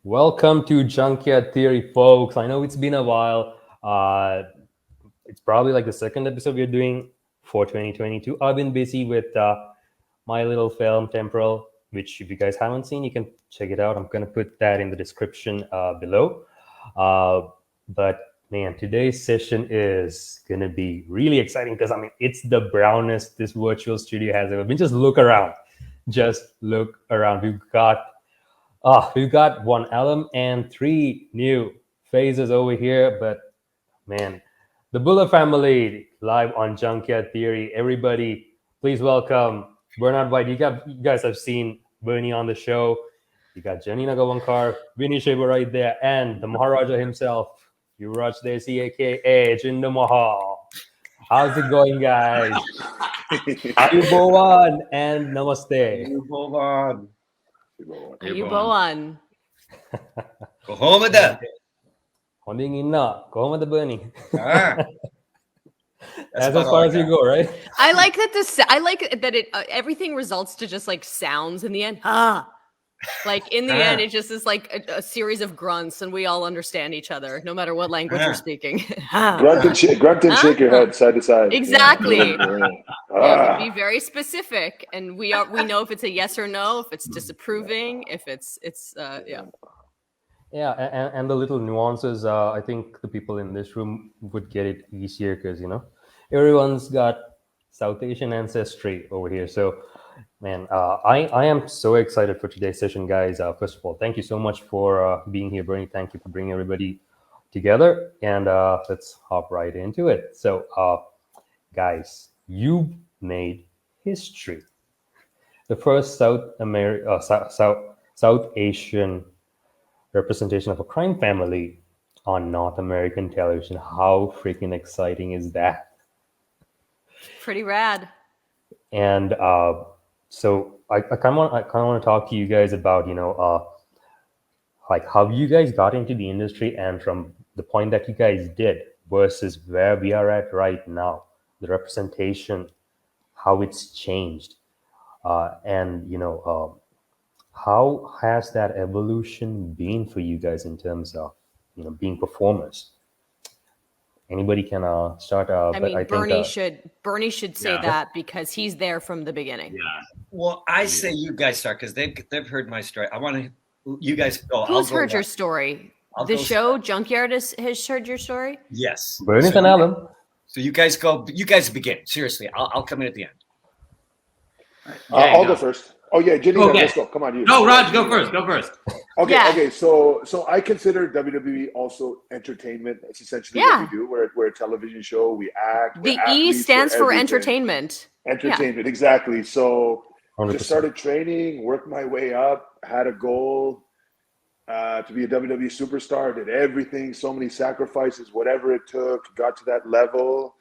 Welcome to Junkyard Theory, folks. I know it's been a while. It's probably like the second episode we're doing for 2022. I've been busy with my little film, Temporal, which if you guys haven't seen, you can check it out. I'm going to put that in the description below. But man, today's session is going to be really exciting because, it's the brownest this virtual studio has ever been. Just look around. We've got one alum and three new faces over here, but man, the Bhullar Family live on Junkyard Theory. Everybody, please welcome Bernard White. You guys have seen Bernie on the show. You got Janina Gavankar, Vinny Chhibber right there, and the Maharaja himself, Yuvraj, Dhesi, aka Jinder Mahal. How's it going, guys? Ayubowan and Namaste. Ayubowan. Ayubowan. Kohomada. Honding inna. Kohomada Bernie. That's as far as you go, right? I like that it everything results to just like sounds in the end. Like in the end, it just is like a series of grunts, and we all understand each other, no matter what language we're speaking. Grunt and shake your head side to side. Exactly. Yeah, be very specific, and we know if it's a yes or no, if it's disapproving, if it's yeah. Yeah, and the little nuances, I think the people in this room would get it easier because, everyone's got South Asian ancestry over here. So, man, I am so excited for today's session, guys. First of all, thank you so much for being here, Bernie. Thank you for bringing everybody together. And let's hop right into it. So, guys, you made history. The first South Asian representation of a crime family on North American television. How freaking exciting is that? Pretty rad. And so I kind of want to talk to you guys about like how you guys got into the industry and from the point that you guys did versus where we are at right now, the representation, how it's changed, and how has that evolution been for you guys in terms of, being performers? Anybody can start. Bernie should say that because he's there from the beginning. Yeah. Well, I say you guys start because they've heard my story. I want you guys go. Who's heard your story? The show Junkyard has heard your story. Yes. Bernie's an alum. So you guys go. You guys begin. Seriously, I'll come in at the end. I'll go first. Oh yeah, Janina, okay. Let's go. Come on, you. No, Raj, go first. Okay, Yeah. okay. So I consider WWE also entertainment. It's essentially what we do. We're a television show. We act. The E stands for entertainment. Entertainment, exactly. So 100%. just started training, worked my way up, had a goal to be a WWE superstar. Did everything, so many sacrifices, whatever it took. Got to that level.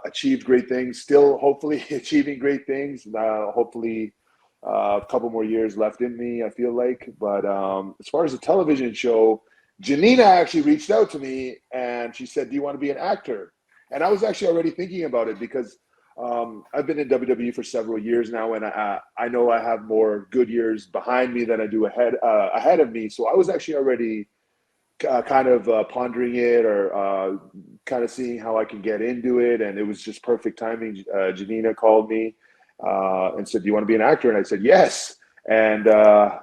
Achieved great things. Still, hopefully, achieving great things. Hopefully. A couple more years left in me, I feel like. But as far as the television show, Janina actually reached out to me and she said, "Do you want to be an actor?" And I was actually already thinking about it because I've been in WWE for several years now, and I know I have more good years behind me than I do ahead of me. So I was actually already kind of pondering it or kind of seeing how I can get into it. And it was just perfect timing. Janina called me. And said, "Do you want to be an actor?" And I said, "Yes." And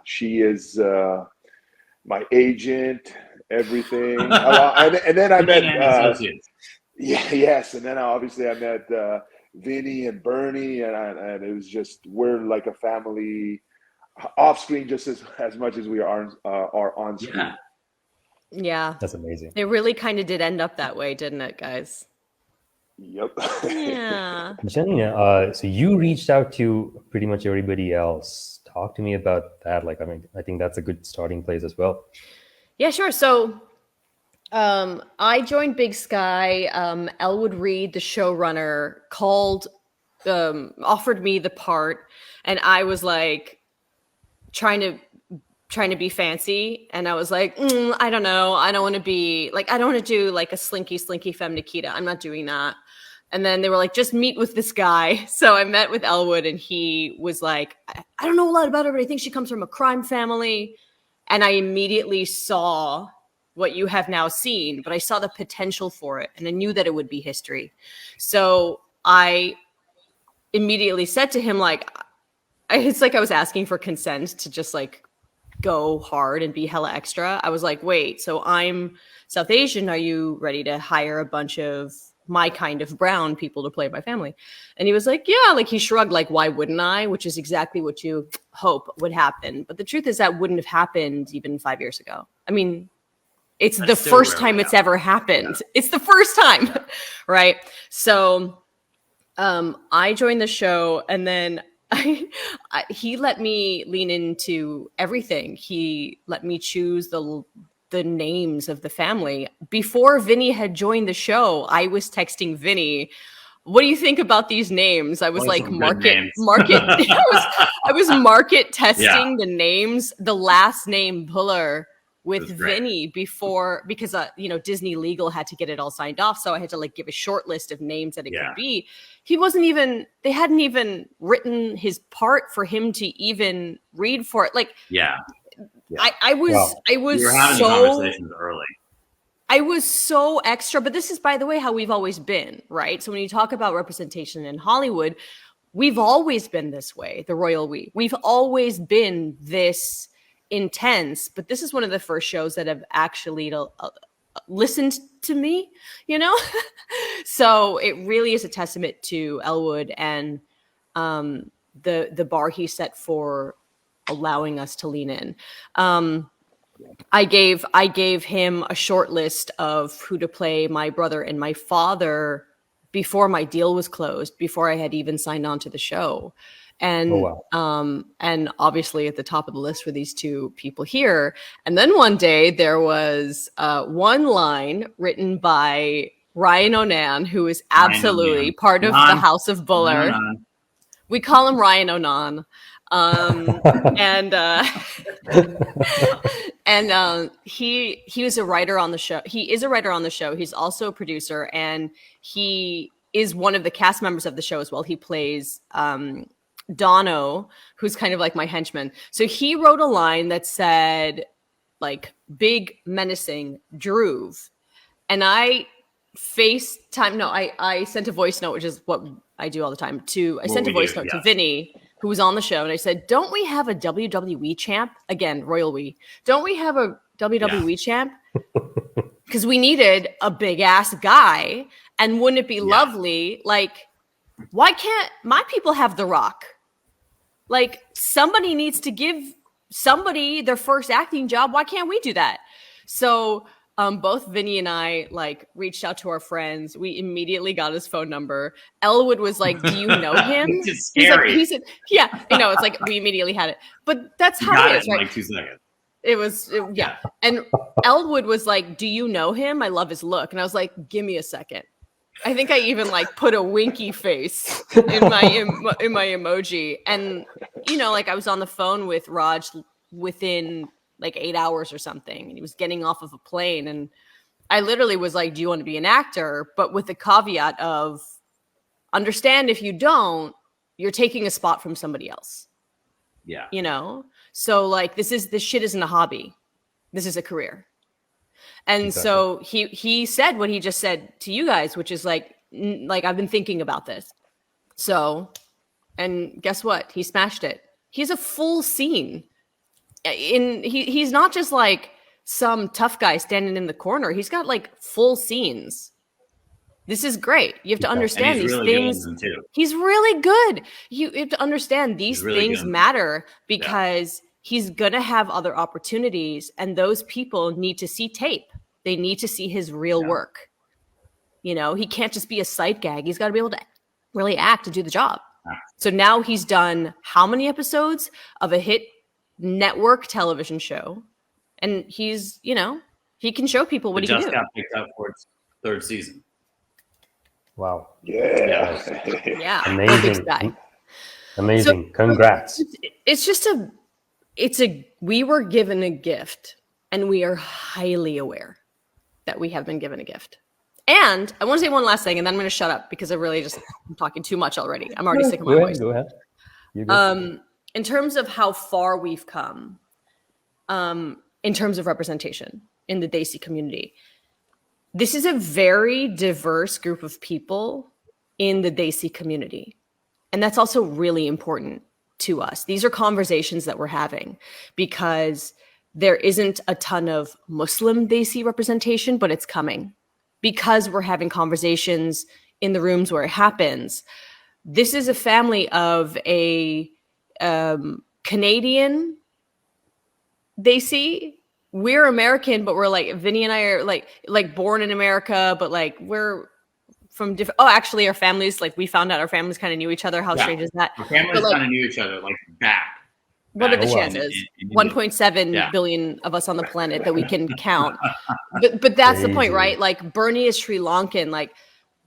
she is my agent, everything. And then I met, yes. And then obviously I met Vinny and Bernie, and it was just, we're like a family off screen just as much as we are on screen. Yeah. That's amazing. It really kind of did end up that way, didn't it, guys? Yep. Yeah. Janina, so you reached out to pretty much everybody else. Talk to me about that. I think that's a good starting place as well. Yeah, sure. So I joined Big Sky. Elwood Reed, the showrunner, offered me the part, and I was like trying to be fancy, and I was like, I don't know, I don't want to do like a slinky femme Nikita. I'm not doing that. And then they were like, just meet with this guy. So I met with Elwood, and he was like, I don't know a lot about her, but I think she comes from a crime family. and I immediately saw what you have now seen, but I saw the potential for it, and I knew that it would be history. So I immediately said to him, like, it's like I was asking for consent to just like go hard and be hella extra. I was like, wait, so I'm South Asian. Are you ready to hire a bunch of my kind of brown people to play my family? And he was like, yeah, like he shrugged, like, why wouldn't I? Which is exactly what you hope would happen. But the truth is that wouldn't have happened even 5 years ago. I mean, it's the first time it's ever happened. Yeah. It's the first time, right? So I joined the show, and then he let me lean into everything. He let me choose the names of the family. Before Vinny had joined the show, I was texting Vinny, what do you think about these names? I was like market I was market testing the names, the last name Bhullar with Vinny before, because Disney legal had to get it all signed off, so I had to like give a short list of names that it could be. They hadn't even written his part for him to even read for it. Like I was you were having conversations early. I was so extra, but this is, by the way, how we've always been, right? So when you talk about representation in Hollywood, we've always been this way, the royal we. We've always been this intense, but this is one of the first shows that have actually listened to me, So it really is a testament to Elwood and the bar he set for allowing us to lean in. I gave him a short list of who to play my brother and my father before my deal was closed, before I had even signed on to the show. And and obviously at the top of the list were these two people here. And then one day there was one line written by Ryan Onan, who is absolutely part of the House of Bhullar. We call him Ryan Onan. He was a writer on the show. He is a writer on the show. He's also a producer, and he is one of the cast members of the show as well. He plays Dono, who's kind of like my henchman. So he wrote a line that said, like, big menacing Dhruv, and I sent a voice note, which is what I do all the time. To Vinny, who was on the show, and I said, don't we have a WWE champ? Again, royal we. Don't we have a WWE champ? Because we needed a big ass guy, and wouldn't it be lovely? Like, why can't my people have The Rock? Like, somebody needs to give somebody their first acting job. Why can't we do that? So both Vinny and I like reached out to our friends. We immediately got his phone number. Elwood was like, do you know him? It's scary. He said, yeah, it's like we immediately had it. But that's how it is, right? In like 2 seconds. It was. And Elwood was like, do you know him? I love his look. And I was like, give me a second. I think I even like put a winky face in my emoji. And, like I was on the phone with Raj within like 8 hours or something, and he was getting off of a plane, and I literally was like, do you want to be an actor? But with the caveat of, understand, if you don't, you're taking a spot from somebody else. So like this shit isn't a hobby, this is a career. And exactly. So he said what he just said to you guys, which is like I've been thinking about this. So, and guess what, he smashed it. He's a full scene. He's not just like some tough guy standing in the corner. He's got like full scenes. This is great. You have to understand these things. He's really good. You have to understand these things matter, because he's gonna have other opportunities, and those people need to see tape. They need to see his real work. He can't just be a sight gag. He's got to be able to really act to do the job. So now he's done how many episodes of a hit network television show, and he's he can show people what he can do. Just got picked up for its 3rd season. Wow. Yeah. Amazing. So, congrats. We were given a gift, and we are highly aware that we have been given a gift. And I want to say one last thing, and then I'm going to shut up, because I'm talking too much already. I'm already sick of my voice. Go ahead. In terms of how far we've come, in terms of representation in the Dhesi community. This is a very diverse group of people in the Dhesi community. And that's also really important to us. These are conversations that we're having because there isn't a ton of Muslim Dhesi representation, but it's coming because we're having conversations in the rooms where it happens. This is a family of a Canadian Dhesi. We're American, but we're like, Vinny and I are like born in America, but like we're from different. Oh, actually, our families, like we found out our families kind of knew each other. How strange is that? Our families kind of knew each other, like back. What are the chances? 1.7 billion of us on the planet that we can count. But that's the point, right? Like Bernie is Sri Lankan. Like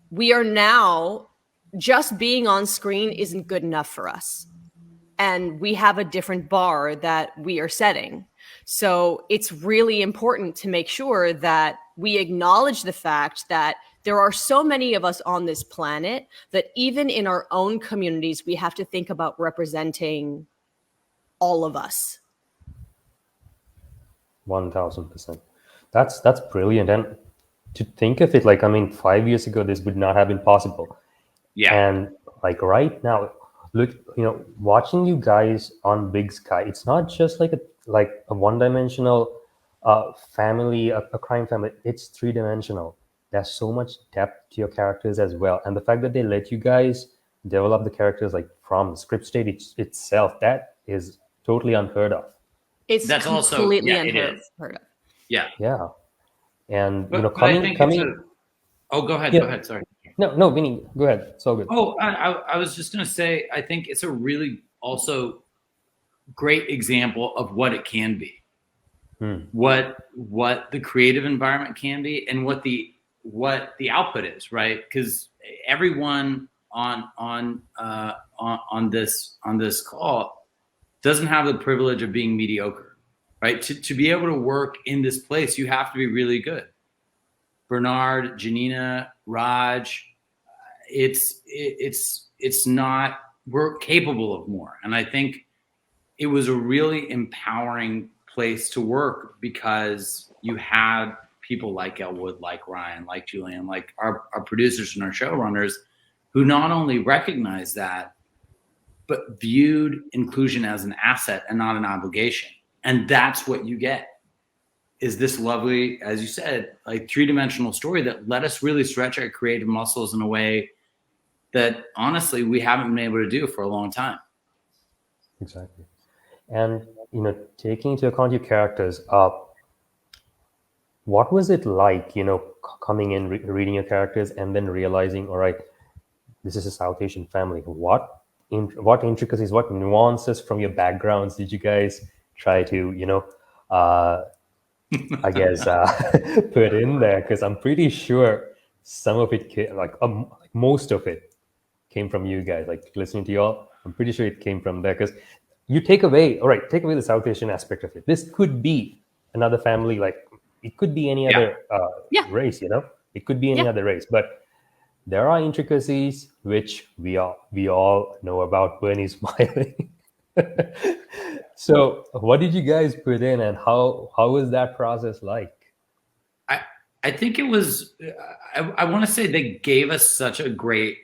we are now, just being on screen isn't good enough for us. And we have a different bar that we are setting. So it's really important to make sure that we acknowledge the fact that there are so many of us on this planet that even in our own communities, we have to think about representing all of us. 1000%. That's brilliant. And to think of it, like, I mean, 5 years ago, this would not have been possible. Yeah. And like right now, look, watching you guys on Big Sky, it's not just like a one-dimensional family, a crime family. It's three-dimensional. There's so much depth to your characters as well. And the fact that they let you guys develop the characters like from the script stage itself, that is totally unheard of. That's completely unheard of. Yeah. Yeah. And coming. Oh, go ahead. Yeah. Go ahead. Sorry. No, Vinny, go ahead. It's all good. Oh, I was just going to say, I think it's a really also great example of what it can be, what the creative environment can be, and what the output is, right? Because everyone on this call doesn't have the privilege of being mediocre, right? To be able to work in this place, you have to be really good. Bernard, Janina, Raj, it's not, we're capable of more. And I think it was a really empowering place to work because you had people like Elwood, like Ryan, like Julian, like our producers and our showrunners who not only recognized that, but viewed inclusion as an asset and not an obligation. And that's what you get, is this lovely, as you said, like three-dimensional story that let us really stretch our creative muscles in a way that honestly we haven't been able to do for a long time. Exactly. And taking into account your characters, what was it like, coming in, reading your characters, and then realizing, all right, this is a South Asian family. What intricacies, what nuances from your backgrounds did you guys try to, I guess, put in there? Because I'm pretty sure some of it came, like most of it came from you guys. Like listening to y'all, I'm pretty sure it came from there. Because you take away the South Asian aspect of it. This could be another family, like it could be any other race, it could be any other race. But there are intricacies which we all know about. Bernie's smiling. So what did you guys put in, and how was that process like? I think it was, I want to say they gave us such a great,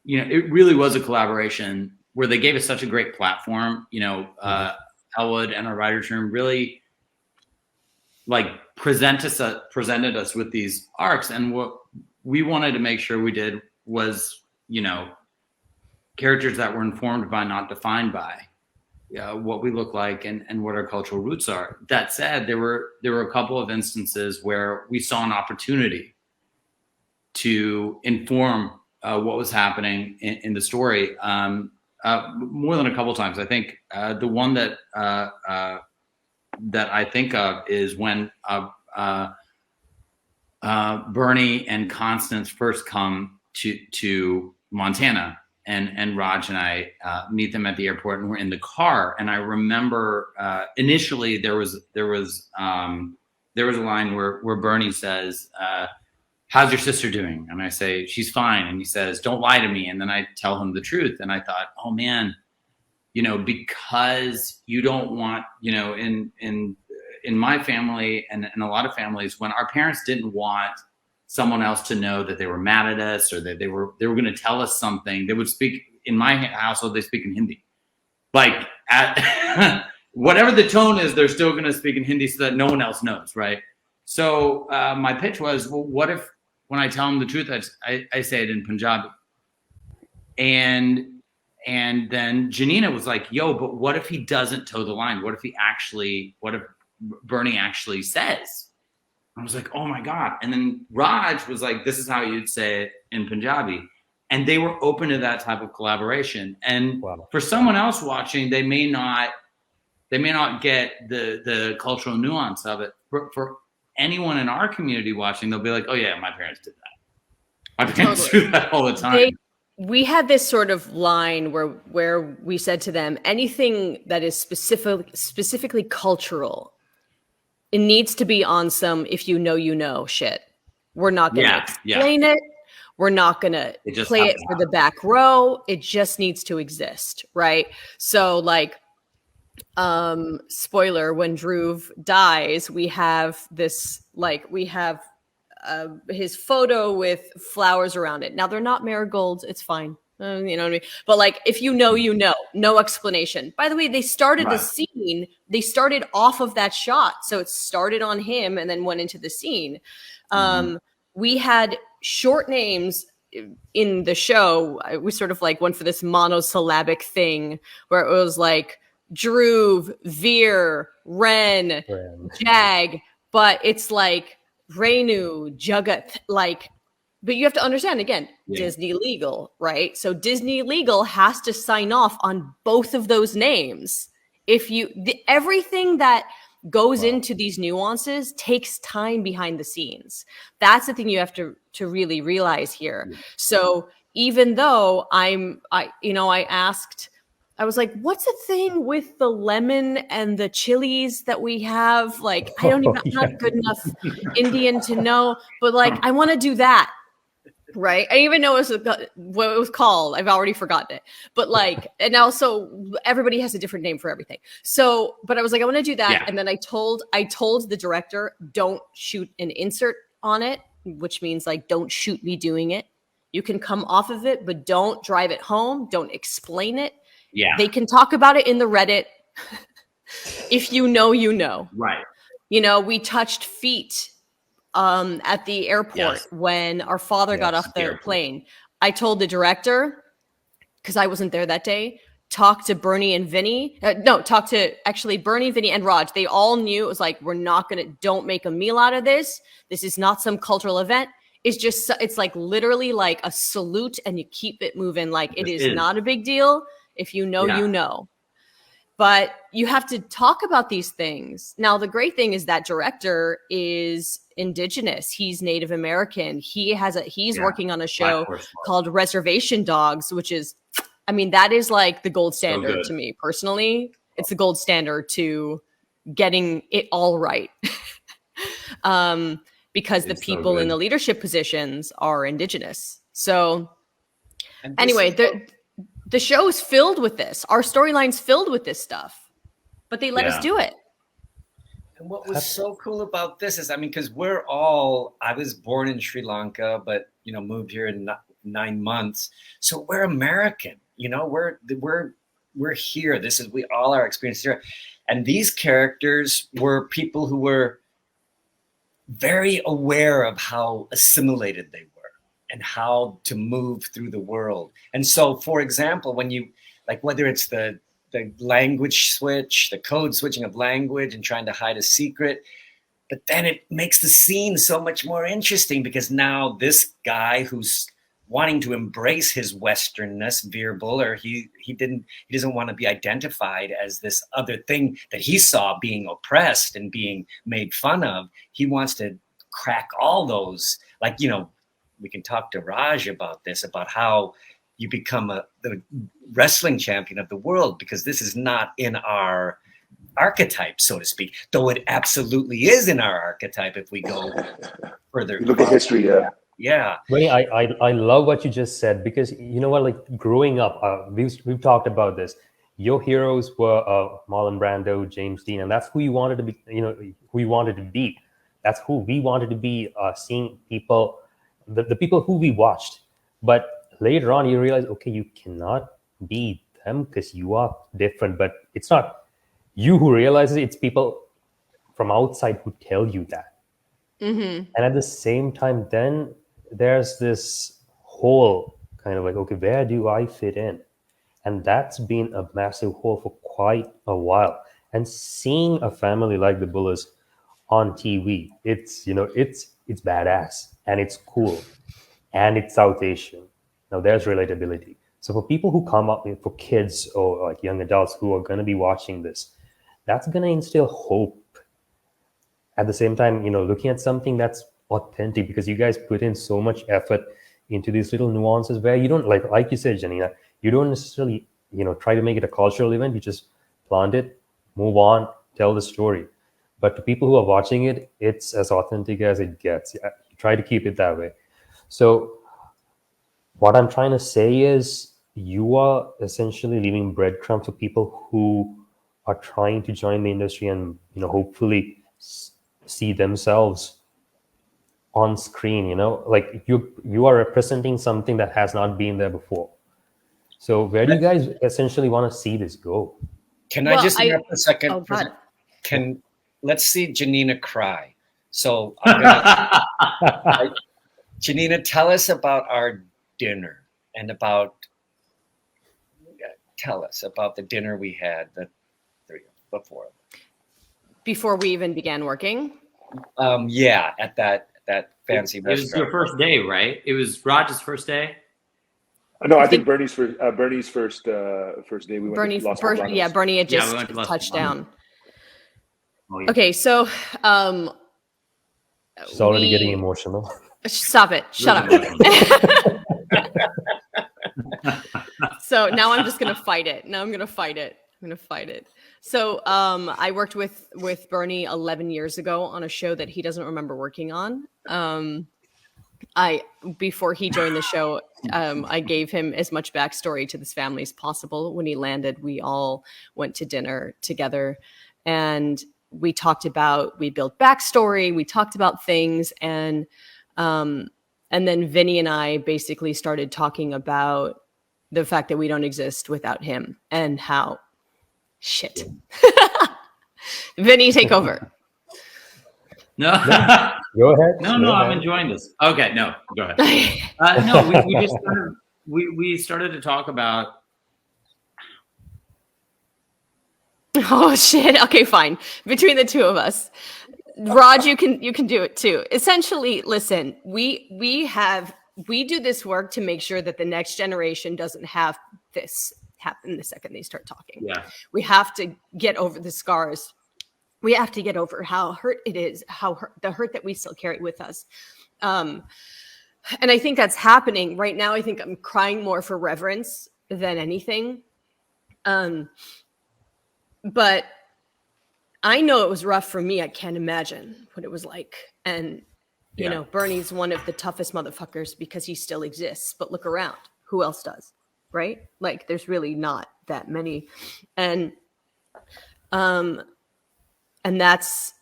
it really was a collaboration where they gave us such a great platform. Elwood and our writers' room really like presented us with these arcs, and what we wanted to make sure we did was, characters that were informed by, not defined by, what we look like and what our cultural roots are. That said, there were a couple of instances where we saw an opportunity to inform what was happening in the story. More than a couple times. I think the one that I think of is when Bernie and Constance first come to Montana, and Raj and I meet them at the airport, and we're in the car. And I remember initially there was a line where Bernie says, "How's your sister doing?" And I say, "She's fine." And he says, "Don't lie to me." And then I tell him the truth. And I thought, oh man, because you don't want, in in my family and in a lot of families, when our parents didn't want someone else to know that they were mad at us or that they were going to tell us something, they would speak. In my household, they speak in Hindi. Like at whatever the tone is, they're still going to speak in Hindi so that no one else knows, right? So my pitch was, well, what if when I tell them the truth, I say it in Punjabi? And then Janina was like, yo, but what if he doesn't toe the line? What if Bernie actually says? I was like, oh my God. And then Raj was like, this is how you'd say it in Punjabi. And they were open to that type of collaboration. And for someone else watching, they may not get the cultural nuance of it. For anyone in our community watching, they'll be like, oh yeah, my parents did that. My parents do that all the time. We had this sort of line where we said to them, anything that is specifically cultural, it needs to be on some if you know shit. We're not going to explain it. We're not going to play it for the back row. It just needs to exist, right? So like, spoiler, when Dhruv dies, we have this, like, his photo with flowers around it. Now they're not marigolds. It's fine. You know what I mean? But like, if you know, no explanation. By the way, they started the scene. They started off of that shot. So it started on him and then went into the scene. We had short names in the show. We sort of like went for this monosyllabic thing where it was like Dhruv, Veer, Ren, Jag, but it's like Renu, Jagat, like, but you have to understand again, Disney legal, right? So Disney legal has to sign off on both of those names. Everything that goes into these nuances takes time behind the scenes. That's the thing you have to really realize here. So even though I asked, I was like, what's the thing with the lemon and the chilies that we have? Like, I'm not good enough Indian to know, but like, I want to do that. Right. I didn't even know what it was called. I've already forgotten it. But like, and also everybody has a different name for everything. So, but I was like, I want to do that. Yeah. And then I told the director, don't shoot an insert on it, which means like, don't shoot me doing it. You can come off of it, but don't drive it home. Don't explain it. Yeah. They can talk about it in the Reddit. If you know, you know. Right. You know, we touched feet at the airport when our father got off the plane. I told the director, because I wasn't there that day, talk to Bernie and Vinny. Talk to actually Bernie, Vinny, and Raj. They all knew it was like, don't make a meal out of this. This is not some cultural event. It's like literally like a salute and you keep it moving. Like it is not a big deal. If you know, you know. But you have to talk about these things. Now, the great thing is that director is Indigenous. He's Native American. He's working on a show called Reservation Dogs, which is, I mean, that is like the gold standard to me personally. It's the gold standard to getting it all right. Because the people in the leadership positions are Indigenous. So anyway, the show is filled with this. Our storyline's filled with this stuff, but they let us do it. And what was so cool about this is, I mean, because I was born in Sri Lanka, but, moved here in 9 months. So we're American, we're here. We all are experiencing here. And these characters were people who were very aware of how assimilated they were and how to move through the world. And so, for example, when you, like, whether it's the language switch, the code switching of language and trying to hide a secret, but then it makes the scene so much more interesting because now this guy who's wanting to embrace his Westernness, Veer Bhullar, he doesn't want to be identified as this other thing that he saw being oppressed and being made fun of. He wants to crack all those, like, we can talk to Raj about this, about how you become the wrestling champion of the world, because this is not in our archetype, so to speak, though it absolutely is in our archetype if we go further. Look at history, Yeah. Really, I love what you just said, because you know what, like growing up, we've talked about this. your heroes were Marlon Brando, James Dean, and that's who you wanted to be. Who you wanted to be. That's who we wanted to be. Seeing people, the people who we watched. But later on, you realize, okay, you cannot be them because you are different. But it's not you who realizes it, it's people from outside who tell you that. And at the same time, then there's this whole kind of like, okay, where do I fit in? And that's been a massive hole for quite a while. And seeing a family like the Bhullars on TV, it's badass and it's cool and it's South Asian. Now there's relatability. So for people who come up, for kids or like young adults who are going to be watching this, that's going to instill hope. At the same time, looking at something that's authentic, because you guys put in so much effort into these little nuances where you don't like you said, Janina, you don't necessarily, try to make it a cultural event. You just plant it, move on, tell the story. But to people who are watching it, it's as authentic as it gets. You try to keep it that way. So what I'm trying to say is you are essentially leaving breadcrumbs for people who are trying to join the industry and, hopefully see themselves on screen, like you are representing something that has not been there before. So where do you guys essentially want to see this go? Can I just interrupt a second? Oh, God. Let's see Janina cry. So I'm gonna, Janina, tell us about our dinner and tell us about the dinner we had before we even began working. Yeah, at that fancy restaurant. It was your first day, right? It was Raj's first day. No, I think Bernie's first day. We went to Los Alamos. Yeah, Bernie had just touched down. Oh, yeah. Okay, so she's already getting emotional. Stop it! Shut up. So now I'm just gonna fight it. I'm gonna fight it. So I worked with Bernie 11 years ago on a show that he doesn't remember working on. Before he joined the show, I gave him as much backstory to this family as possible. When he landed, we all went to dinner together, and we built backstory. We talked about things, and then Vinny and I basically started talking about the fact that we don't exist without him and how shit. Vinny, take over. No, go ahead. No, I'm enjoying this. Okay, no, go ahead. No, we just we started to talk about. Oh shit! Okay, fine. Between the two of us, Raj, you can do it too. Essentially, listen, we do this work to make sure that the next generation doesn't have this happen the second they start talking. Yeah, we have to get over the scars. We have to get over how hurt it is, the hurt that we still carry with us. And I think that's happening right now. I think I'm crying more for reverence than anything. But I know it was rough for me. I can't imagine what it was like. And, you know, Bernie's one of the toughest motherfuckers because he still exists. But look around. Who else does? Right? Like, there's really not that many. And that's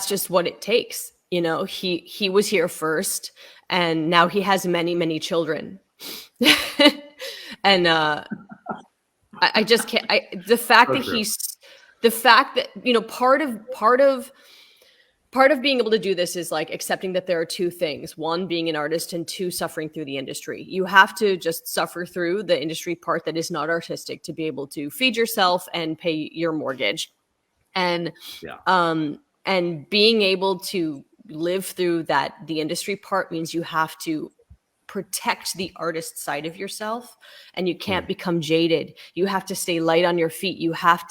just what it takes. You know, he was here first, and now he has many, many children. And I just can't. The fact that you know, part of being able to do this is like accepting that there are two things: one, being an artist, and two, suffering through the industry. You have to just suffer through the industry part that is not artistic to be able to feed yourself and pay your mortgage. And and being able to live through that, the industry part, means you have to protect the artist side of yourself, and you can't become jaded. You have to stay light on your feet. You have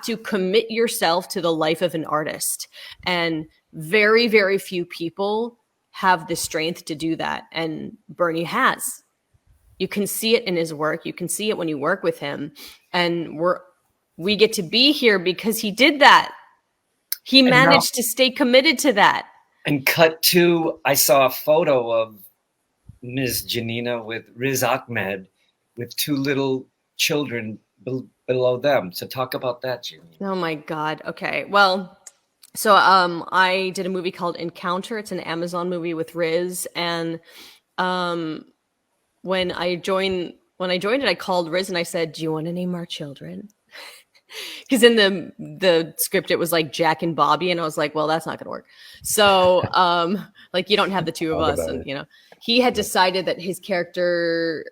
to commit yourself to the life of an artist. And very, very few people have the strength to do that. And Bernie has. You can see it in his work. You can see it when you work with him. And we get to be here because he did that. He managed to stay committed to that. And cut to, I saw a photo of Ms. Janina with Riz Ahmed with two little children below them. So talk about that, Janina. Oh my God. Okay. Well, so I did a movie called Encounter. It's an Amazon movie with Riz, and when I joined it, I called Riz and I said, "Do you want to name our children?" Because in the script it was like Jack and Bobby, and I was like, well, that's not gonna work. So like, you don't have the two of us, and you know, he had decided that his character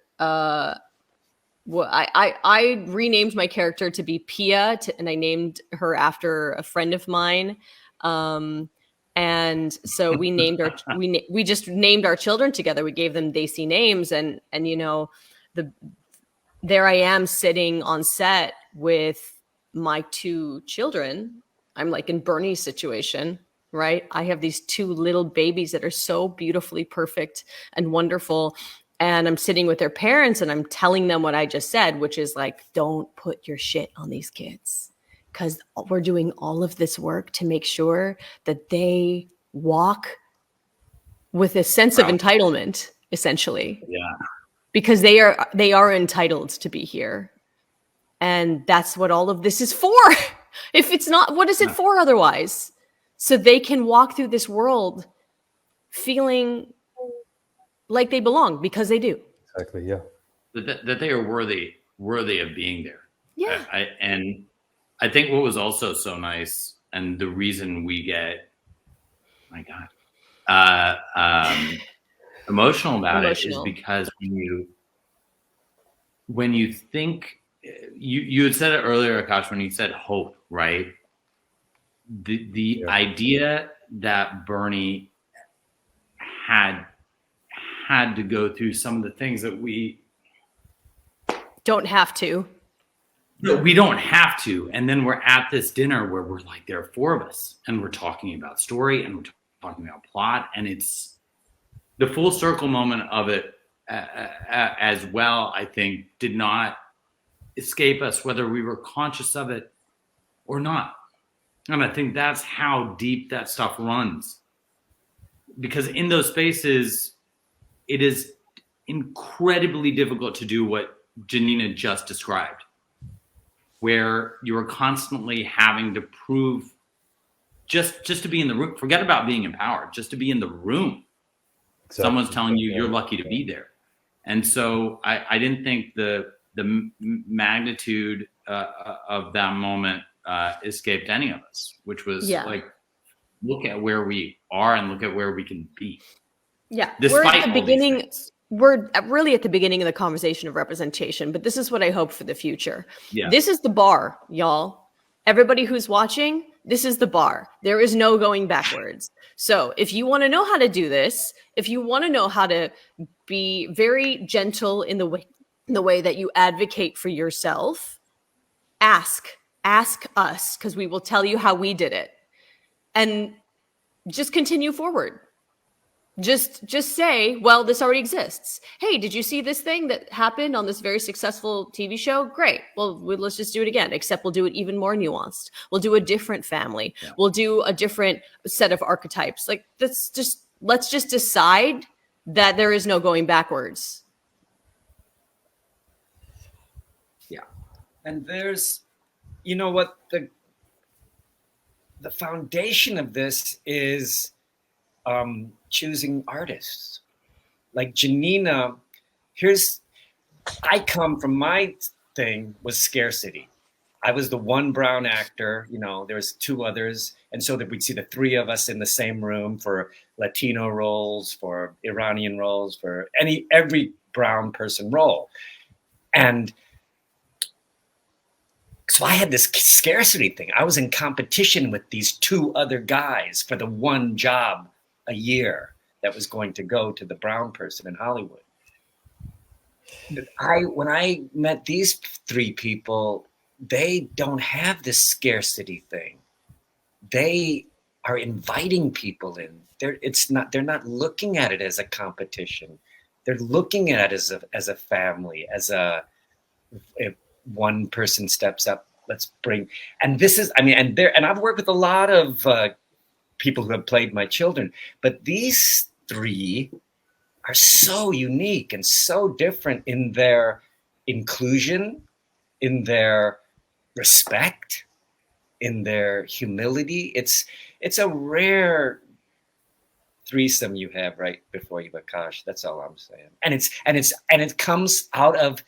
well, I renamed my character to be Pia, and I named her after a friend of mine. And so we named our we just named our children together. We gave them Dhesi names, and you know, there I am sitting on set with my two children. I'm like in Bernie's situation, right? I have these two little babies that are so beautifully perfect and wonderful. And I'm sitting with their parents and I'm telling them what I just said, which is like, don't put your shit on these kids, because we're doing all of this work to make sure that they walk with a sense of entitlement, essentially. Yeah. Because they are entitled to be here. And that's what all of this is for. If it's not, what is it for otherwise? So they can walk through this world feeling like they belong, because they do. Exactly. Yeah. That they are worthy of being there. Yeah. And I think what was also so nice, and the reason we get, my God, emotional about it is because when you think, you had said it earlier, Akash, when you said hope, right? The idea that Bernie had to go through some of the things that we don't have to. No, we don't have to. And then we're at this dinner where we're like, there are four of us, and we're talking about story, and we're talking about plot, and it's the full circle moment of it as well, I think, did not escape us, whether we were conscious of it or not. And I think that's how deep that stuff runs. Because in those spaces, it is incredibly difficult to do what Janina just described, where you are constantly having to prove just to be in the room. Forget about being empowered, just to be in the room. Exactly. Someone's telling you you're lucky to be there. And so I didn't think the magnitude of that moment escaped any of us, which was like, look at where we are and look at where we can be. Yeah, Despite we're at the beginning. We're really at the beginning of the conversation of representation, but this is what I hope for the future. Yeah. This is the bar, y'all. Everybody who's watching, this is the bar. There is no going backwards. So if you want to know how to do this, if you want to know how to be very gentle in the way that you advocate for yourself, ask us, because we will tell you how we did it. And just continue forward. Just say, well, this already exists. Hey, did you see this thing that happened on this very successful TV show? Great. Well, let's just do it again, except we'll do it even more nuanced. We'll do a different family. Yeah. We'll do a different set of archetypes. Like, let's just decide that there is no going backwards. Yeah. And there's, you know what, the foundation of this is choosing artists. Like Janina, I come from, my thing was scarcity. I was the one brown actor, you know, there was two others. And so that we'd see the three of us in the same room for Latino roles, for Iranian roles, for every brown person role. And so I had this scarcity thing. I was in competition with these two other guys for the one job a year that was going to go to the brown person in Hollywood. When I met these three people, they don't have this scarcity thing. They are inviting people in. They're not looking at it as a competition. They're looking at it as a family, if one person steps up, let's bring. And this is, and I've worked with a lot of people who have played my children, but these three are so unique and so different in their inclusion, in their respect, in their humility. It's a rare threesome you have right before you, Akash. That's all I'm saying. And it comes out of,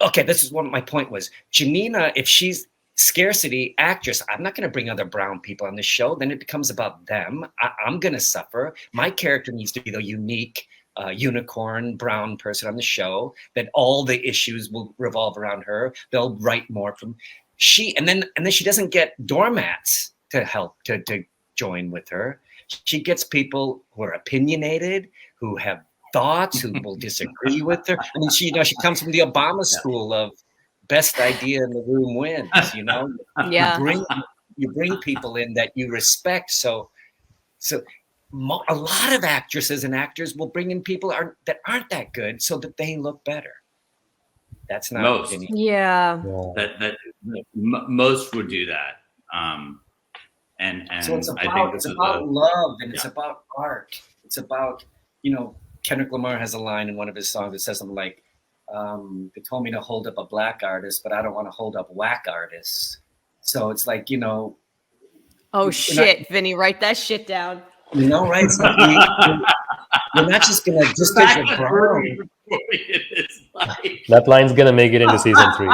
okay, this is what my point was. Janina, if she's scarcity actress, I'm not going to bring other brown people on the show. Then it becomes about them. I'm going to suffer. My character needs to be the unique unicorn brown person on the show, that all the issues will revolve around her. They'll write more from and then she doesn't get doormats to help to join with her. She gets people who are opinionated, who have thoughts, who will disagree with her. I mean, she comes from the Obama school of best idea in the room wins. Yeah. You bring people in that you respect. So a lot of actresses and actors will bring in people that aren't that good, so that they look better. That's not most. Yeah. That most would do that. And so it's I think it's about love, and it's about art. It's about, Kendrick Lamar has a line in one of his songs that says something like, they told me to hold up a black artist, but I don't want to hold up whack artists. So it's like, Oh shit, Vinny, write that shit down. Right? It's like you're not just gonna just because you're brown. That line's gonna make it into season 3.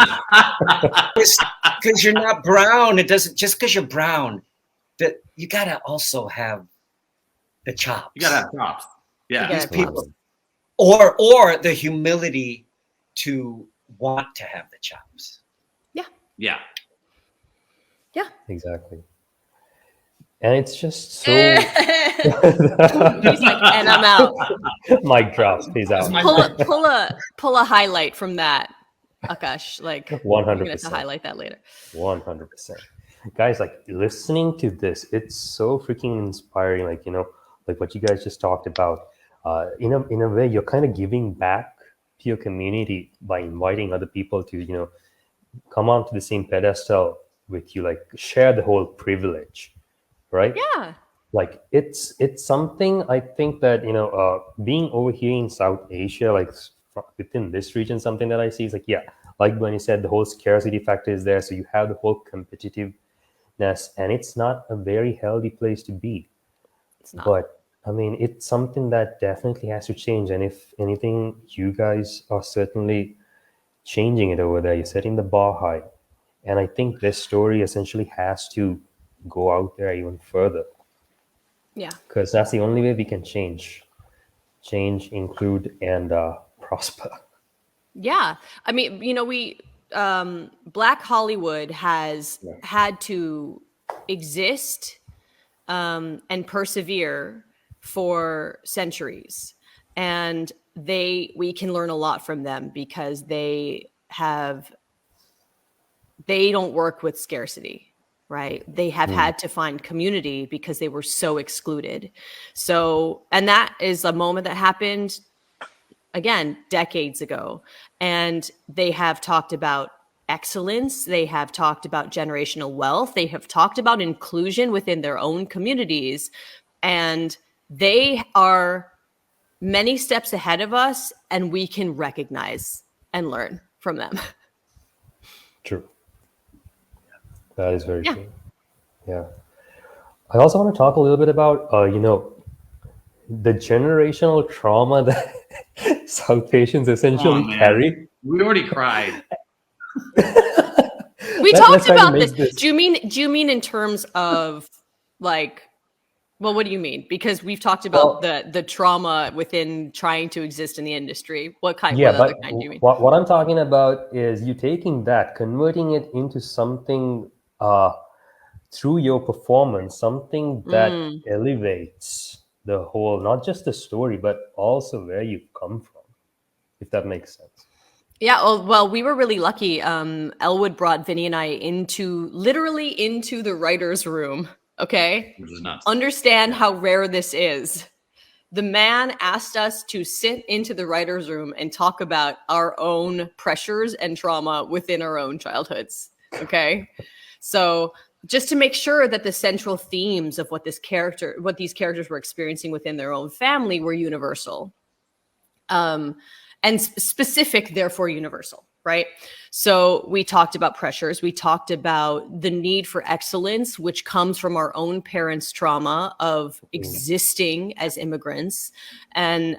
Because you're not brown, it doesn't. Just because you're brown, that you gotta also have the chops. You gotta have chops. Yeah, these people, or the humility to want to have the chops. Yeah. Exactly. And it's just so. He's like, and I'm out. Mic drops. Peace out. Pull a highlight from that, Akash. Like 100%. You're gonna have to highlight that later. 100%. Guys, like listening to this, it's so freaking inspiring. Like like what you guys just talked about. In a way, you're kind of giving back to your community by inviting other people to come onto the same pedestal with you, like share the whole privilege. Right? Yeah. Like it's something I think that being over here in South Asia, like within this region, something that I see is like when you said, the whole scarcity factor is there, so you have the whole competitiveness, and it's not a very healthy place to be. It's not. But I mean, it's something that definitely has to change, and if anything, you guys are certainly changing it over there. You're setting the bar high, and I think this story essentially has to go out there even further. Yeah. Because that's the only way we can change, include, and prosper. Yeah. I mean, we Black Hollywood has had to exist and persevere for centuries, and we can learn a lot from them because they don't work with scarcity. Right. They have had to find community because they were so excluded. And that is a moment that happened, again, decades ago. And they have talked about excellence. They have talked about generational wealth. They have talked about inclusion within their own communities. And they are many steps ahead of us, and we can recognize and learn from them. True. That is very true. Yeah. I also want to talk a little bit about, the generational trauma that South Asians essentially carry. We already cried. We talked about this. Do you mean in terms of what do you mean? Because we've talked about the trauma within trying to exist in the industry. What kind? Yeah, what but other kind do you mean? What I'm talking about is you taking that, converting it into something through your performance, something that elevates the whole, not just the story, but also where you've come from, if that makes sense. Yeah, well, we were really lucky. Elwood brought Vinny and I literally into the writer's room. Okay. Which is nuts. Understand how rare this is. The man asked us to sit into the writer's room and talk about our own pressures and trauma within our own childhoods. Okay. So just to make sure that the central themes of what these characters were experiencing within their own family were universal. and specific, therefore universal, right? So we talked about pressures. We talked about the need for excellence, which comes from our own parents' trauma of existing as immigrants. And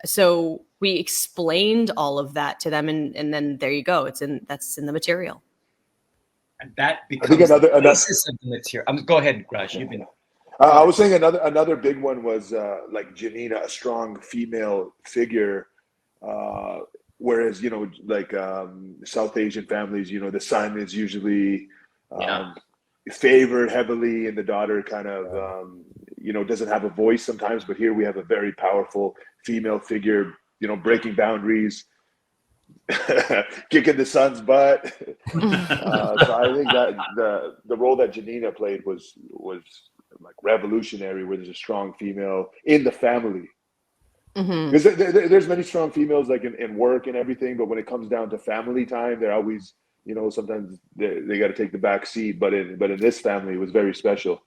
so we explained all of that to them. And then there you go. That's in the material. And that becomes the basis of the material. Go ahead, Raj. You've been... I was saying another big one was like Janina, a strong female figure. Whereas, like South Asian families, the son is usually favored heavily and the daughter kind of, doesn't have a voice sometimes. But here we have a very powerful female figure, breaking boundaries, kicking the son's butt. So I think that the role that Janina played was like revolutionary, where there's a strong female in the family. Because there's many strong females like in work and everything, but when it comes down to family time, they're always, sometimes they got to take the back seat. But in this family, it was very special.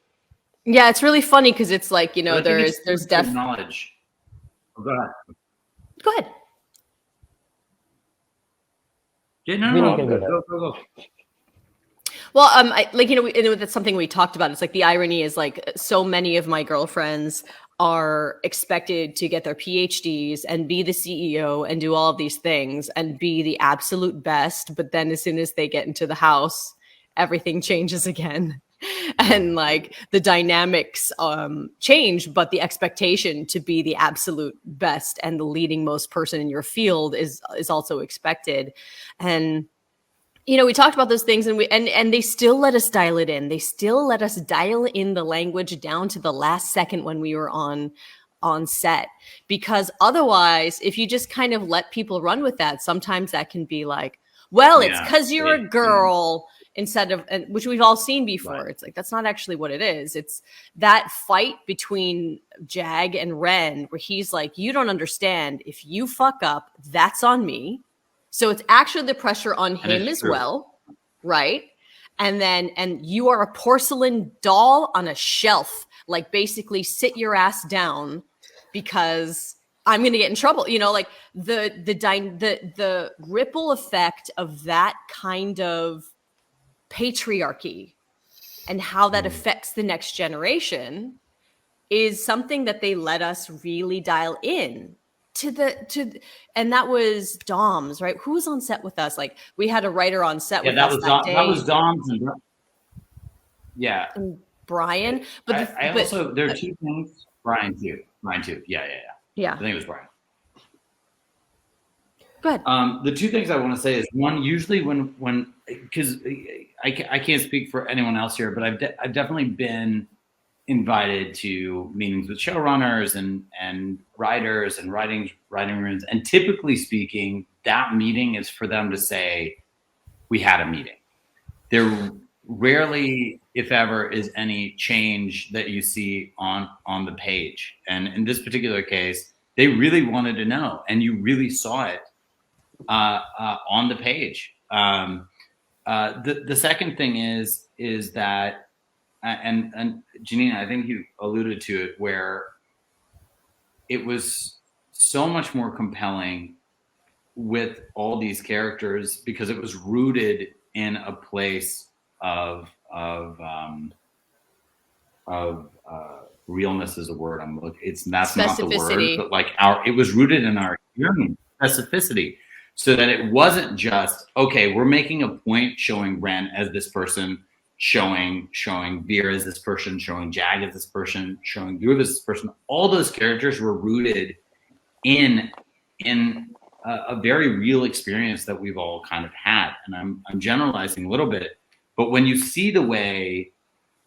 Yeah, it's really funny because it's like, there's knowledge. Go ahead. Go ahead. Yeah, no, go. Well, that's something we talked about. It's like the irony is like so many of my girlfriends are expected to get their PhDs and be the CEO and do all of these things and be the absolute best. But then as soon as they get into the house, everything changes again. And like the dynamics change, but the expectation to be the absolute best and the leading most person in your field is also expected. And we talked about those things and they still let us dial it in. They still let us dial in the language down to the last second when we were on set, because otherwise, if you just kind of let people run with that, sometimes that can be like, well, it's because you're a girl instead of, which we've all seen before. Right. It's like, that's not actually what it is. It's that fight between Jag and Ren where he's like, you don't understand. If you fuck up, that's on me. So it's actually the pressure on him as well, right? And you are a porcelain doll on a shelf. Like basically sit your ass down because I'm going to get in trouble. Like the ripple effect of that kind of patriarchy and how that affects the next generation is something that they let us really dial in. And that was Dom's, right? Who was on set with us? Like we had a writer on set with us that day. That was Dom's and Brian. But there are two things. Brian too. Yeah. I think it was Brian. Go ahead. The two things I want to say is one, usually when because I can't speak for anyone else here, but I've definitely been invited to meetings with showrunners and writers and writing rooms. And typically speaking, that meeting is for them to say, we had a meeting. There rarely, if ever, is any change that you see on the page. And in this particular case, they really wanted to know, and you really saw it on the page. The second thing is that and Janina, I think you alluded to it, where it was so much more compelling with all these characters because it was rooted in a place of realness is a word I'm looking. That's not the word, but like it was rooted in our experience, specificity, so that it wasn't just we're making a point showing Ren as this person, showing Veer as this person, showing Jag as this person, showing Dhruv as this person. All those characters were rooted in a very real experience that we've all kind of had. And I'm generalizing a little bit, but when you see the way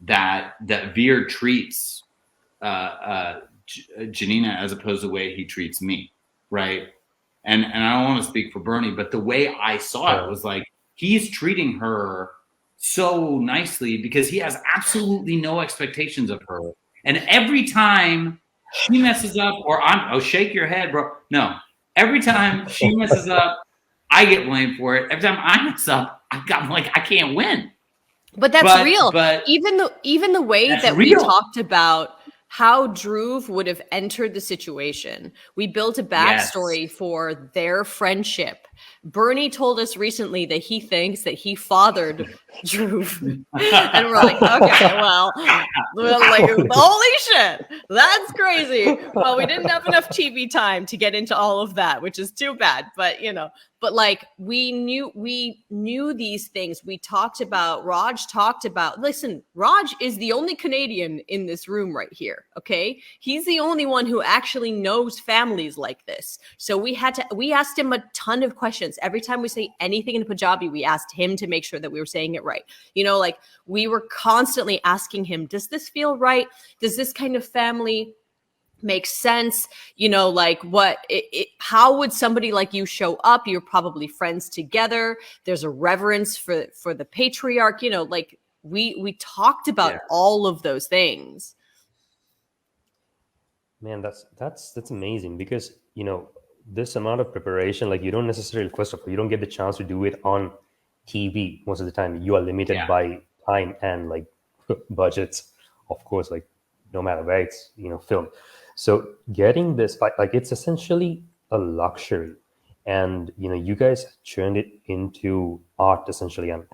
that Veer treats Janina as opposed to the way he treats me, right? And I don't want to speak for Bernie, but the way I saw it was like he's treating her so nicely because he has absolutely no expectations of her. And every time she messes up, or shake your head, bro. No, every time she messes up, I get blamed for it. Every time I mess up, I'm like, I can't win. But that's real. But even the way that we talked about how Dhruv would have entered the situation. We built a backstory for their friendship. Bernie told us recently that he thinks that he fathered Dhruv. And we're like, okay, well, like, holy shit, that's crazy. Well, we didn't have enough TV time to get into all of that, which is too bad. But, you know, but like we knew these things. We talked about, Raj talked about, listen, Raj is the only Canadian in this room right here. Okay. He's the only one who actually knows families like this. So we asked him a ton of questions. Every time we say anything in Punjabi, we asked him to make sure that we were saying it right. You know, like we were constantly asking him, does this feel right? Does this kind of family makes sense? You know, like how would somebody like you show up? You're probably friends together. There's a reverence for the patriarch, you know, like we talked about all of those things. Man, that's amazing, because, you know, this amount of preparation, like you don't necessarily, first of all, you don't get the chance to do it on TV most of the time. You are limited by time and like budgets, of course, like no matter where it's, you know, filmed. So getting this, like it's essentially a luxury, and you know, you guys turned it into art essentially. And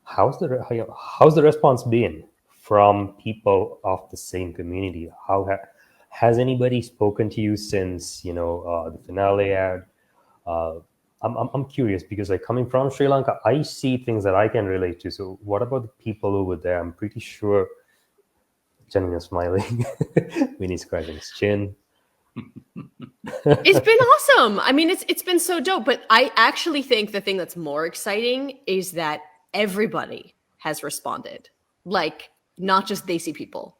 how's the response been from people of the same community? Has anybody spoken to you since, you know, the finale aired? I'm curious, because like coming from Sri Lanka, I see things that I can relate to. So what about the people over there? I'm pretty sure. Janina's smiling. Vinny's scratching his chin. It's been awesome. I mean, it's been so dope. But I actually think the thing that's more exciting is that everybody has responded. Like, not just Dhesi people.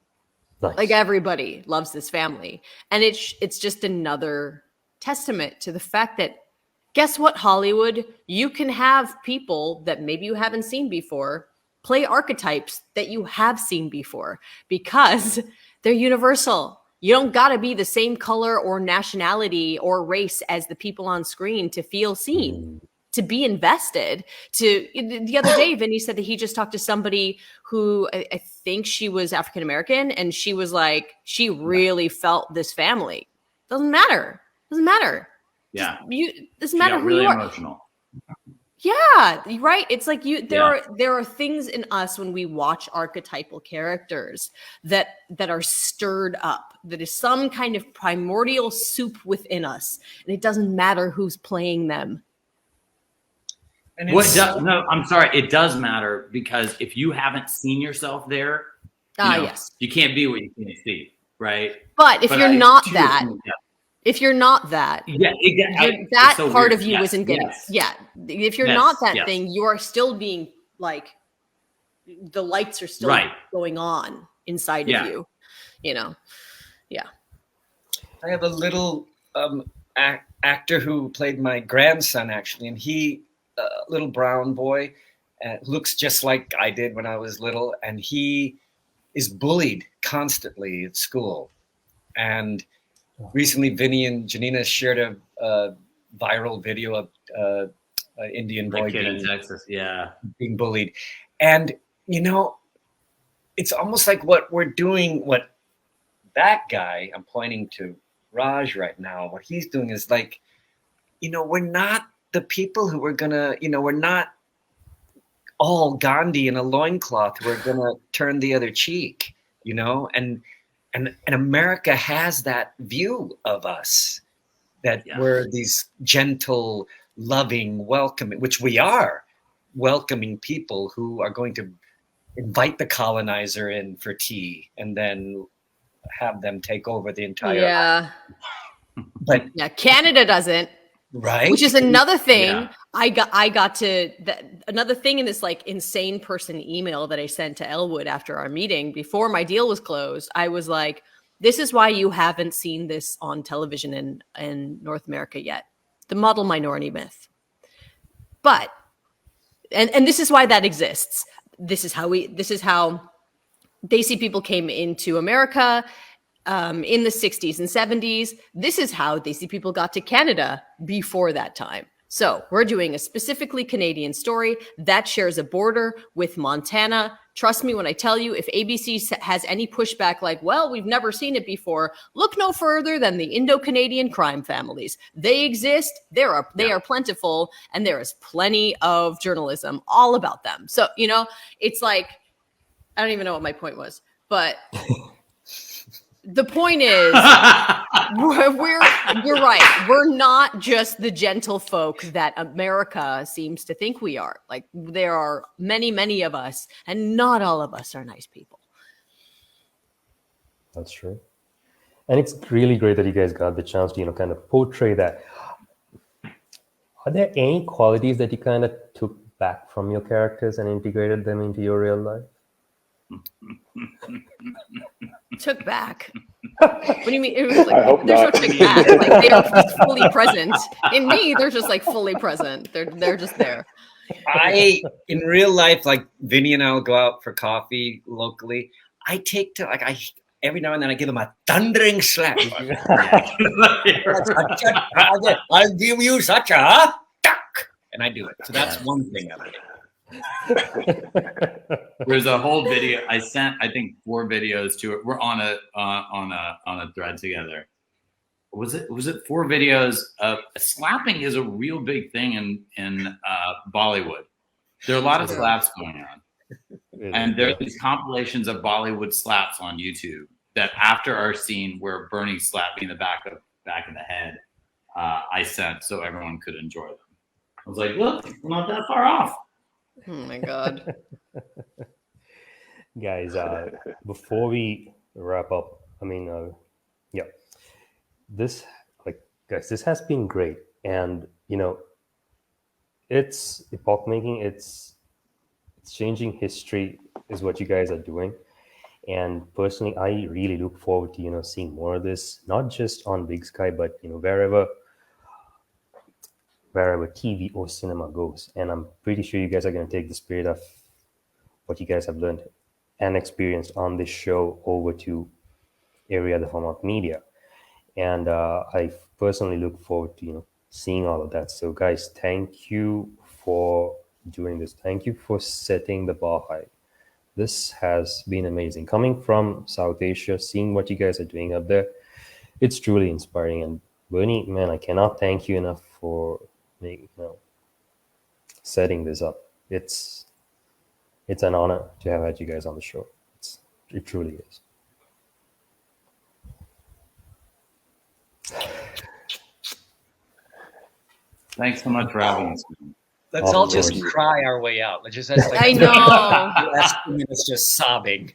Nice. Like everybody loves this family. And it's just another testament to the fact that, guess what, Hollywood? You can have people that maybe you haven't seen before play archetypes that you have seen before, because they're universal. You don't got to be the same color or nationality or race as the people on screen to feel seen, to be invested. The other day, Vinny said that he just talked to somebody who I think she was African American, and she was like, she really felt this family. Doesn't matter. Yeah. Doesn't matter who really you are. Emotional. Yeah, right. It's like there are things in us when we watch archetypal characters that are stirred up. That is some kind of primordial soup within us, and it doesn't matter who's playing them. And no, I'm sorry. It does matter, because if you haven't seen yourself there, Yes, you can't be what you can't see, right? But if you're not that. If you're not that, that so part weird. of you isn't getting. Yeah, if you're not that thing, you are still being like, the lights are still going on inside of you. You know, I have a little actor who played my grandson actually, and he, little brown boy, looks just like I did when I was little, and he is bullied constantly at school, and recently, Vinny and Janina shared a viral video of Indian boy in Texas, being bullied. And, you know, it's almost like what we're doing, what that guy, I'm pointing to Raj right now, what he's doing is like, you know, we're not the people who are going to, you know, we're not all Gandhi in a loincloth who are going to turn the other cheek, you know, and America has that view of us, that we're these gentle, loving, welcoming, which we are, welcoming people who are going to invite the colonizer in for tea and then have them take over the entire. Yeah. But Canada doesn't. Right. Which is another thing. Yeah. I got to another thing in this like insane person email that I sent to Elwood after our meeting before my deal was closed. I was like, this is why you haven't seen this on television in North America yet. The model minority myth. But and this is why that exists. This is how Dhesi people came into America. In the 60s and 70s. This is how Dhesi people got to Canada before that time. So we're doing a specifically Canadian story that shares a border with Montana, Trust me when I tell you, if ABC has any pushback like, well, we've never seen it before, look no further than the Indo-Canadian crime families. They exist. They are plentiful, and there is plenty of journalism all about them. So, you know, it's like, I don't even know what my point was, but the point is, you're right. We're not just the gentle folk that America seems to think we are. Like, there are many, many of us, and not all of us are nice people. That's true. And it's really great that you guys got the chance to, you know, kind of portray that. Are there any qualities that you kind of took back from your characters and integrated them into your real life? Took back. What do you mean? It was like, I hope there's not. no take back. Like, they are just fully present. In me, they're just like fully present. They're just there. In real life, like Vinny and I will go out for coffee locally. I take to every now and then I give him a thundering slap. I'll give you such a duck, and I do it. So that's one thing of it. There's a whole video I sent. I think 4 videos to it. We're on a thread together. Was it 4 videos? Slapping is a real big thing in Bollywood. There are a lot of slaps going on, and there are these compilations of Bollywood slaps on YouTube. That after our scene where Bernie slapped me in the back of the head, I sent so everyone could enjoy them. I was like, look, we're not that far off. Oh my God. Guys, before we wrap up, I mean, this has been great. And, you know, it's epoch making, it's changing history is what you guys are doing. And personally, I really look forward to, you know, seeing more of this, not just on Big Sky, but, you know, wherever TV or cinema goes. And I'm pretty sure you guys are going to take the spirit of what you guys have learned and experienced on this show over to every other form of media. And I personally look forward to, you know, seeing all of that. So guys, thank you for doing this. Thank you for setting the bar high. This has been amazing. Coming from South Asia, seeing what you guys are doing up there, it's truly inspiring. And Bernie, man, I cannot thank you enough for setting this up. It's an honor to have had you guys on the show. It truly is. Thanks so much for having us. Let's all just cry our way out. Let's just. I know. Last 2 minutes just sobbing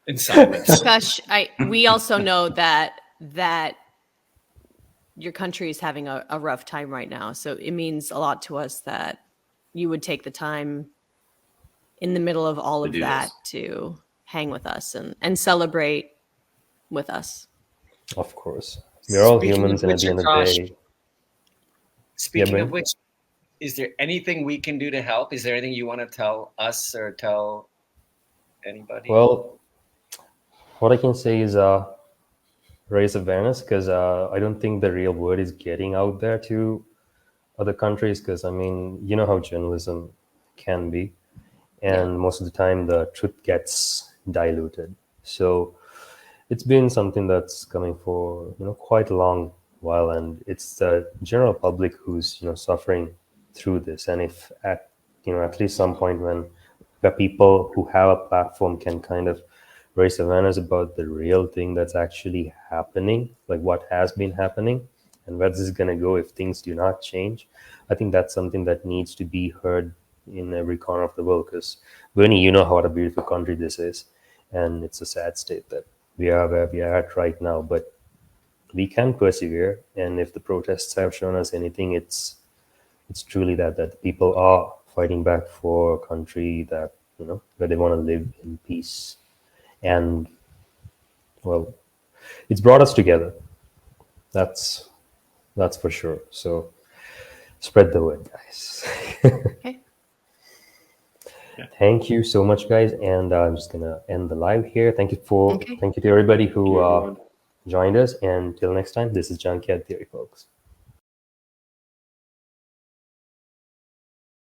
in silence. Gosh, we also know that your country is having a rough time right now. So it means a lot to us that you would take the time in the middle of all of that to hang with us and celebrate with us. Of course. We're all humans, and at the end of the day. Speaking of which, is there anything we can do to help? Is there anything you want to tell us or tell anybody? Well, what I can say is raise awareness, because I don't think the real word is getting out there to other countries, because, I mean, you know how journalism can be. And most of the time the truth gets diluted. So it's been something that's coming for, you know, quite a long while, and it's the general public who's, you know, suffering through this. And if at least some point when the people who have a platform can kind of raise awareness about the real thing that's actually happening, like what has been happening and where this is going to go if things do not change, I think that's something that needs to be heard in every corner of the world. Because Bernie, you know what a beautiful country this is, and it's a sad state that we are where we are at right now, but we can persevere. And if the protests have shown us anything, it's truly that people are fighting back for a country that, you know, where they want to live in peace. And well, it's brought us together. That's for sure. So spread the word, guys. Okay. Thank you so much, guys. And I'm just gonna end the live here. Thank you to everybody who joined us. And till next time, this is Junkyard Theory, folks.